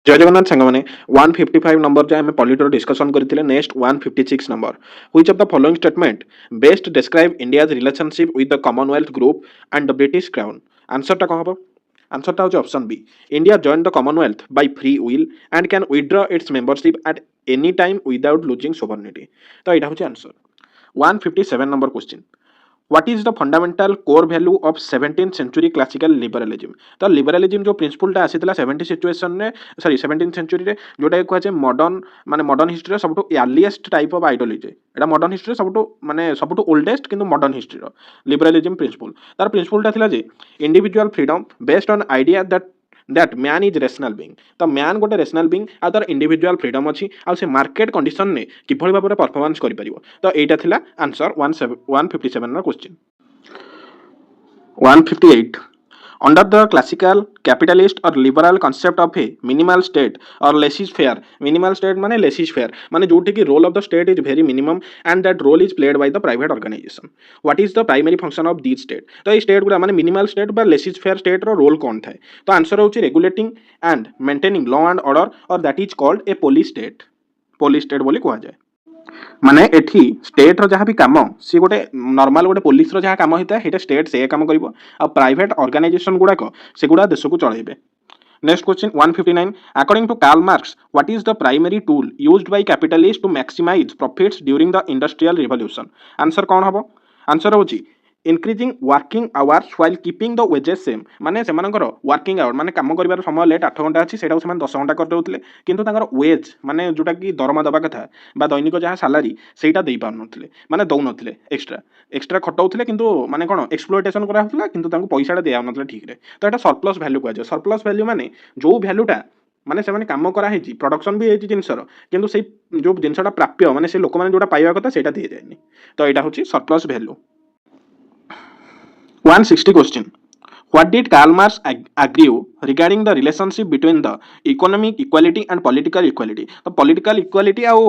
जय जगन्नाथ सांग मैंने 155 नंबर जाए पॉलिटर डिस्कशन करते next 156 number which of the following statement best describe India's relationship with the Commonwealth group and the British crown आंसरटा कौन हम आंसरटा हूँ option B India join the Commonwealth by free will and can withdraw its membership at any time without losing sovereignty तो यहाँ हूँ answer 157 number question what is the fundamental core value of 17th century classical लिबरालिज्म तो लिबरालिज्म जो प्रिंसिपलटा आसीला 70 situation रे sorry 17th century रे जोटा कहजे मॉडर्न माने मॉडर्न हिस्ट्री रे सबटो अर्लीएस्ट टाइप ऑफ आइडियोलॉजी एटा मॉडर्न हिस्ट्री रे सबटो माने सबटो ओल्डेस्ट किंतु मॉडर्न हिस्ट्री रो लिबरालिज्म प्रिंसिपल तार प्रिंसिपलटा थिला जे individual freedom based on idea that man is rational being तो मैन गोटे रेशनल बीइंग आ तार इंडिविजुअल फ्रीडम अच्छी आ से मार्केट कंडीशन ने किभଳି भाବରେ परफॉर्मेंस करि परिबो तो एटा थिला आंसर 157 रो question 158 under the classical capitalist or liberal concept of a minimal state or laissez-faire minimal state माने laissez-faire माने जोटी की role of the state is very minimum and that role is played by the private organization what is the primary function of these state तो ये state गुला माने minimal state बा laissez-faire state रो role कौन था तो आंसर होची regulating and maintaining law and order or that is called a police state बोली कहा जाए माने एठी स्टेट रो जहाँ भी काम सी गोटे नॉर्मल गोटे पुलिस रो जहाँ काम होता है हेटा स्टेट से काम करिवो आ प्राइवेट ऑर्गेनाइजेशन गुडा को से गुडा देश को चलाइबे next question 159 according to Karl Marx what is the primary tool used by capitalist to maximise profits during the industrial revolution answer कौन हबो आंसर होची increasing working hours while keeping the wages same माने सेमानकर working hour माने काम करिवार समय late 8 घंटा अछि सेटा सेमान 10 घंटा कर देउतले किंतु तांकर वेज माने जोटा की दरमा दबा कथा बा दैनिक जहाँ सैलरी सेटा देई पार नथले माने दउ नथले एक्स्ट्रा खटाउतले किंतु माने कोन एक्सप्लॉयटेशन करा होतला किंतु तांको पैसाटा दिया नथले ठीक रे तो एटा सरप्लस वैल्यू कहा जाय सरप्लस वैल्यू माने जो वैल्यूटा माने से काम करा है प्रोडक्शन भी है जिनसर किंतु से जो जिनसटा प्राप्य माने से लोक माने जोटा पाइबा कथा सेटा दिए जायनी तो एटा होची surplus value 160 question. What did Karl Marx argue regarding the relationship between the economic equality and political equality? तो political equality ଆଉ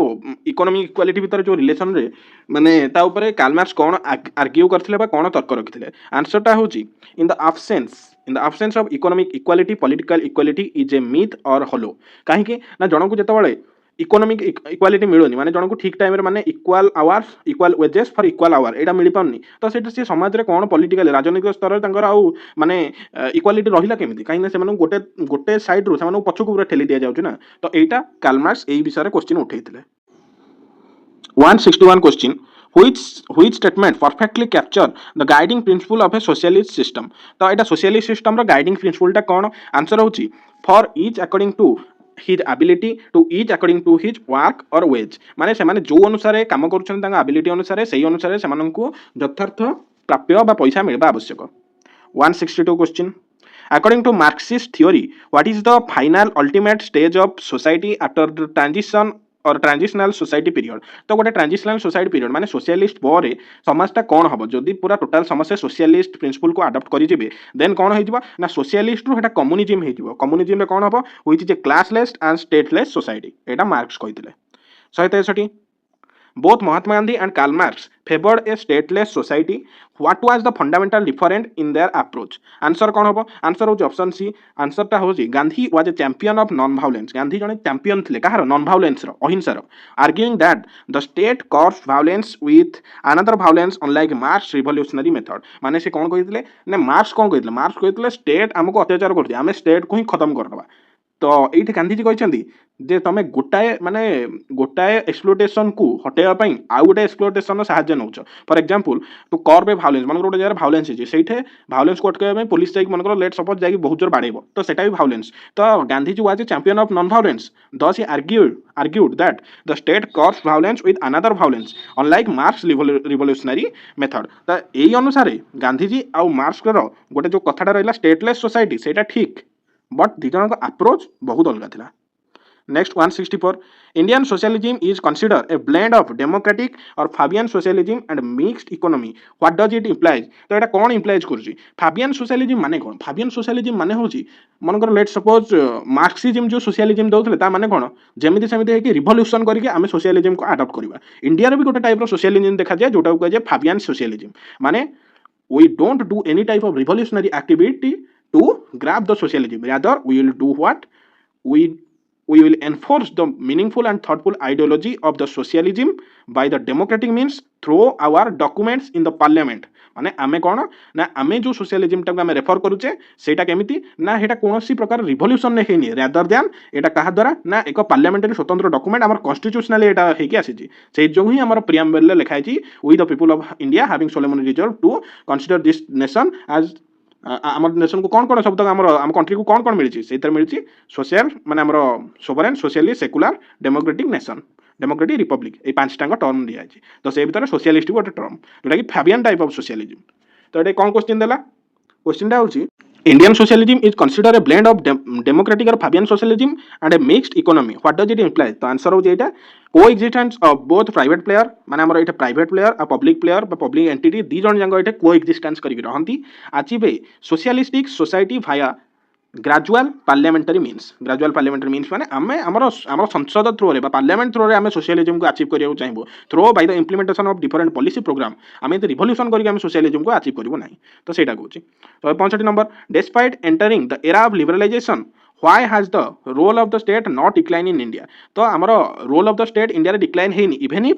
economic equality ଭିତରେ जो relation रे माने ता ऊपर Karl Marx कौन argue करथिले बा कौन तर्क रखिथिले आंसर टा होची in the absence of economic equality political equality is a myth or hollow काहे कि ना जणो को जेतबळे इकोनॉमिक इक्वालिटी मिलूनी माने जणको ठीक टाइम रे माने equal hours equal wages for equal hour एटा मिल पाउनी तो सेटा से समाज रे कोन पॉलिटिकल राजनीतिक स्तर रे तांकर आउ माने इक्वालिटी रहिला केमिति काहे ना सेमानु गोटे साइड रो सेमानु पछकु पूरा ठेली दिया जाउछ ना तो एटा कार्ल मार्क्स एई विषय रे क्वेश्चन उठैथिले 161 question which statement perfectly capture the guiding principle of a socialist system तो एटा socialist system रो guiding principle टा कोन आंसर होची for each according to his ability to each according to his work or wage माने से माने जो अनुसार काम करूछन तांगा ability अनुसार सही अनुसार से माननकु यथार्थ प्राप्य बा पैसा मिलबा आवश्यक 162 question according to Marxist theory what is the final ultimate stage of society after the transition और ट्रांजिशनल सोसाइटी पीरियड तो गोटे ट्रांजिशनल सोसाइटी पीरियड माने सोशलिस्ट पर समाजटा कौन हम जदि पूरा टोटाल समस्या सोशलिस्ट प्रिंसिपल को अडॉप्ट करिजिबे देन कौन होइजिबो ना सोशलिस्ट रु हेटा कम्युनिज्म होइजिबो कम्युनिज्म रे कौन हबो which is a classless and stateless society Etah marks कहितले 163 both Mahatma Gandhi and Karl Marx favored a stateless society what was the fundamental difference in their approach answer कौन होबो answer हो option C answer ता होजी Gandhi was a champion of non violence Gandhi जने champion थिले कहार non violence रो अहिंसा रो arguing that the state coerce violence with another violence unlike Marx revolutionary method माने से कौन कहितले ने मार्क्स कौन कहितले मार्क्स कहितले स्टेट हमको अत्याचार करथि आमे स्टेट को ही खत्म करदबा तो ये गांधीजी कहते जे तुम गोटाए माने गोटाए एक्सप्लोटेशन को हटेवा पई आ गोटे एक्सप्लोटेशन साहाय्य नउछ for example to curb violence मन गोटे जगह वायलेंस है सेठे वायलेंस को अटकाइबा पई पुलिस जाई मन लेट सपोज जाई बहुत जोर बाड़ेबो तो सेटा भी वायलेंस तो Gandhiji was a champion of non violence thus he argued that the state coerce violence with another violence unlike Marx revolutionary method तो एई अनुसार गांधीजी आ मार्क्स गोटे जो कथाटा रहला स्टेटलेस सोसाइटी सेटा ठीक बट दी जन अप्रोच बहुत अलग थिला next 164 Indian socialism is consider a blend of democratic और Fabian socialism and mixed economy what does it implies तो एटा कोन इंप्लाइज करछि फाबियन सोशलिज्म माने कोन फाबियन सोशलिज्म माने होछि मनकर लेट सपोज मार्क्सिज्म जो सोशलिज्म दउथले ता माने कोन जेमिति सेमिति है कि रिवोल्यूशन करके आमे सोशलिज्म को अडॉप्ट करबा इंडिया रे भी गोटे टाइप रो सोशलिज्म देखा जाय जोटा को जे फाबियन सोशलिज्म माने we don't do any type of revolutionary activity to grab the socialism rather we will do what we we will enforce the meaningful and thoughtful ideology of the socialism by the democratic means through our documents in the parliament. माने आमे कौन ना आमे जो socialism टाक आमे refer करूचे सेटा केमिति ना हेटा कोनोसी प्रकार रिवोल्यूशन ने हेनी रादर दैन एटा कहा द्वारा ना एक पार्लियामेंटरी स्वतंत्र डॉक्यूमेंट हमर कॉन्स्टिट्यूशनली एटा हेकी आसीची से जो ही हमर प्रियम्बल ले लिखाई छी we the people of India having solemnly reserve to consider this nation as आम नेशन को कौन कौन शब्द आम कंट्री को कौन कौन मिली से मिली सोशल माने आमर sovereign socially secular democratic nation democratic Republic ये पांचटा टर्म दिखाई तो से भर सोशलिस्ट गोटे टर्म जोटा कि फैबियन टाइप ऑफ सोशलिज्म तो ये कौन क्वेश्चन देला क्वेश्चनटा होची Indian socialism is considered a blend of democratic or Fabian socialism and a mixed economy. What does it imply? The answer होची एटा coexistence of both private player माने हमर एटा private player आ public player बा public entity दी जन जंग एटा coexistence करिक रहंती achieve socialistic society via gradual parliamentary means माने आमे हमर संसद थ्रू रे पार्लियामेंट थ्रू रे आमे सोशलिज्म को अचीव करियो चाहिबो through by the implementation of different policy programme आमे तो रिवोल्यूशन करके आमे सोशलिज्म को अचीव करिवो नाही तो सेटा कहूची तो 65 number despite entering the era of liberalisation why has the role of the state not decline in India तो हमर role of the state India रे डिक्लाइन हेनी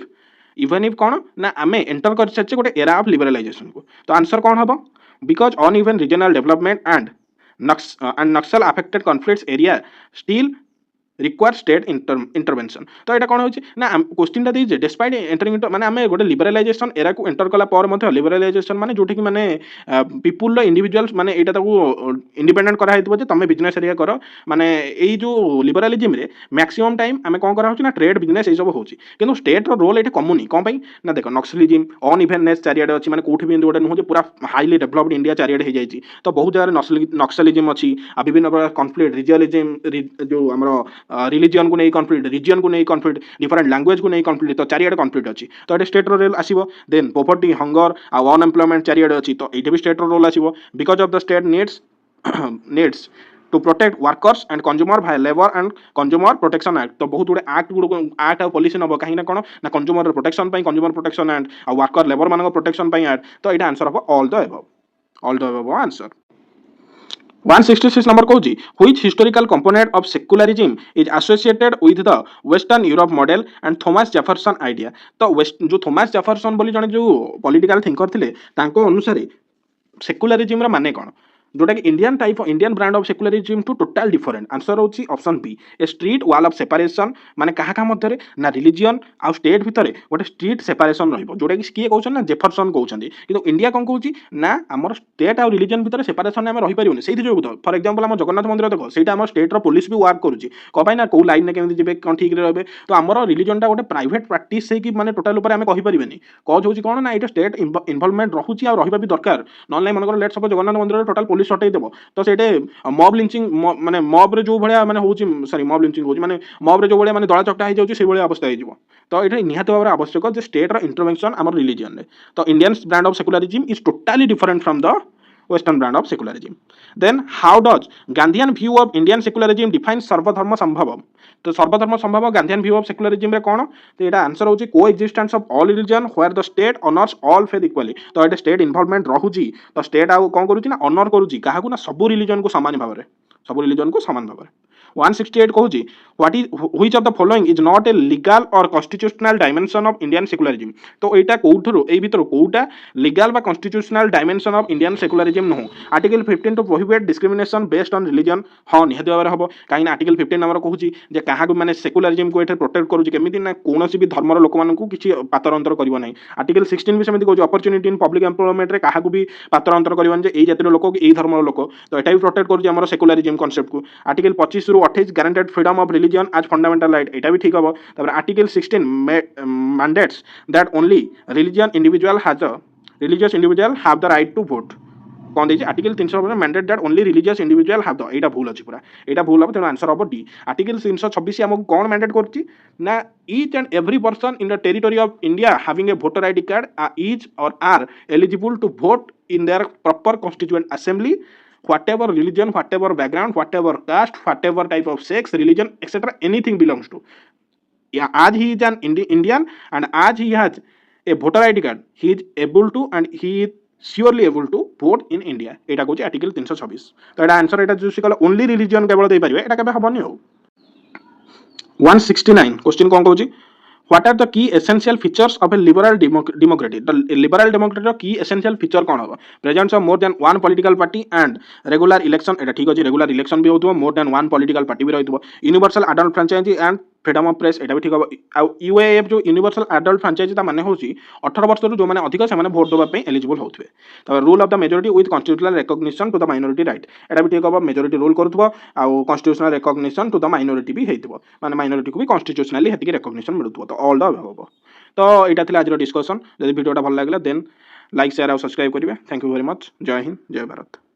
इवन इफ कौन ना आमे एंटर कर सच्चे गोटे एरा ऑफ लिबरलाइजेशन को तो आंसर कौन हबो because on even regional development and Naxal affected conflicts area still require state intervention तो एटा कोन होची ना क्वेश्चन ता देजे डिस्पाइट एंटरिंग इनटू माने हमें गोटे लिबरलाइजेशन एरा को एंटर कला पर मध्ये लिबरलाइजेशन माने जोठी कि माने पीपल लो इंडिविजुअल्स माने एटा ताको इंडिपेंडेंट करा हेतबो जे तमे बिजनेस एरिया करो माने एई जो लिबरलिज्म रे मैक्सिमम टाइम हमें कोन करा होची ना ट्रेड बिजनेस ए सब होची किंतु स्टेट रो रोल एटे कमुनी कोन पई ना देखो नक्सलिज्म अन इवेंटनेस चारियाडे अछि माने कोठी बिंदु गोटे नुह जे पूरा हाईली डेवलप्ड इंडिया चारियाडे हे जाईची तो बहुत जगह नक्सलिज्म अछि आ विभिन्न प्रकार कॉन्फ्लिक्ट रिजलिज्म जो हमरो रिलीजन को नहीं कॉन्फ्लिक्ट रीजन को नहीं कॉन्फ्लिक्ट डिफरेंट लैंग्वेज को नहीं कॉन्फ्लिक्ट तो चारियाडे कॉन्फ्लिक्ट अछि तो एटे स्टेट रो रोल आसीबो देन पॉवर्टी हंगर आ अनएम्प्लॉयमेंट चारियाडे अछि तो एटे भी स्टेट रो रोल आसीबो because of the state needs to protect workers and consumer by labour and consumer protection act तो बहुत गुडे एक्ट और पॉलिसी नबो कहीं ना कोन ना कंज्यूमर प्रोटेक्शन पई consumer protection and worker labour मानको प्रोटेक्शन पई एक्ट तो एटा आंसर हो all the above answer 166 number कहूची which historical component of secularism is associated with the western Europe model and Thomas Jefferson idea तो जो Thomas Jefferson बोली जने जो political thinker थिले तांको अनुसार सेकुलरिज्म रा माने कोन जोटा कि Indian brand of secularism to total different answer होची option B a strict wall of separation माने कहा मध्य ना रिलीजन आ स्टेट भितर गोटे स्ट्रीट सेपरेशन रहिबो जोटा कि किए कहउछन ना जेफरसन कहउछन किंतु इंडिया कोन कहउची ना हमर स्टेट आ रिलीजन भितर सेपरेशन हम रहि परिबोनी सेहि जो फॉर एग्जांपल हम जगन्नाथ मंदिर देखो सेटा हमर स्टेट रो पुलिस भी वर्क करूची को भाई ना को लाइन ने केमि जेबे कोन ठीक रे रहबे तो हमर रिलीजन टा गोटे प्राइवेट प्रैक्टिस से कि माने टोटल ऊपर हम कहि परिबेनी कज होची कोन ना एटा स्टेट इन्वॉल्वमेंट रहूची आ रहिबा भी दरकार नॉन मन कर लेट सपोज जगन्नाथ मंदिर टोटल पुलिस हटै देबो तो सेटे मॉब लिंचिंग माने मॉब रे जो भलिया माने होची सॉरी मॉब लिंचिंग होची माने मॉब रे जो भलिया माने दळा चकटा हो जाउची से भलिया अवस्था हो जिवो तो एटा निहात भाबरे आवश्यक जे स्टेट रो इंटरवेंशन हमर रिलीजन रे तो Indian brand of secularism is totally different from the western brand of secularism. Then how does Gandhian view of Indian secularism define सर्वधर्म संभवम तो सर्वधर्म संभव Gandhian view of secularism रे कोन तो एटा आंसर होची coexistence of all religion where the state honors all faith equally तो एटा state involvement रहूची तो state आ कोन करूची ना ऑनर करूची काहा को ना सब रिलीजन को समान भाबरे 168 कहूची which of the following is not a legal or constitutional dimension of Indian secularism तो एटा कोउठरो एई भितर कोउटा legal बा constitutional dimension of Indian secularism न हो article 15 to prohibit discrimination based on religion हां निहत भाबरे हबो काई ना आर्टिकल 15 नंबर कहूची जे काहा को माने सेकुलरिज्म को एठे प्रोटेक्ट करूची केमिति ना कोनोसी भी धर्मर लोक मानकू किछि पातर अंतर करिवो नै आर्टिकल 16 भी समिति कहूची अपॉर्चुनिटी इन पब्लिक एम्प्लॉयमेंट रे काहा को भी पातर अंतर करिवोन जे एई जातिर लोक एई धर्मर लोक तो एटा भी प्रोटेक्ट करूची हमर सेकुलरिज्म कांसेप्ट को आर्टिकल 25 रु 28 guaranteed freedom of religion as fundamental right एटा भी ठीक हबो तबर article 16 mandates that only religious individual have the right to vote कौन देछि article 300 mandate that only religious individual have the एटा भूल अछि पूरा एटा भूल हबो तेनो आंसर हबो डी आर्टिकल 326 हमको कौन मैंडेट करछि ना each and every person in the territory of India having a voter ID card is or are eligible to vote in their proper constituent assembly whatever religion, whatever background, whatever caste, whatever type of sex, religion, etc., anything belongs to. Yeah, as he is an Indian and as he has a voter ID card, he is able to and he is surely able to vote in India. Etah कहूची article 326 तो एटा answer एटा जो sickle only religion केवल दे परिबे एटा केबे हबनी हो 169 question कौन कहूँ What are the key essential features of a liberal democracy? The liberal democracy key essential feature कौन होगा? Presence of more than one political party and regular election एटा ठीक अछि regular election भी होतबो more than one political party भी रहितबो universal adult franchise and freedom of press एटा भी ठीक होबो आ UAF जो universal adult franchise ता माने होची 18 वर्ष रु जो माने अधिक से माने वोट देबा पे एलिजिबल होतबे त rule of the majority with constitutional recognition to the minority right एटा भी ठीक होबो मेजॉरिटी रूल करथबो आ constitutional recognition to the minority भी हेतबो माने माइनॉरिटी को भी कॉन्स्टिट्यूशनली हेतिक रिकॉग्निशन मिलुथबो तो ऑल द अबव तो यहाँ था आज डिस्कसन जब वीडियोटा भल लगे देन लाइक शेयर और सब्सक्राइब करेंगे थैंक यू वेरी मच जय हिंद जय भारत।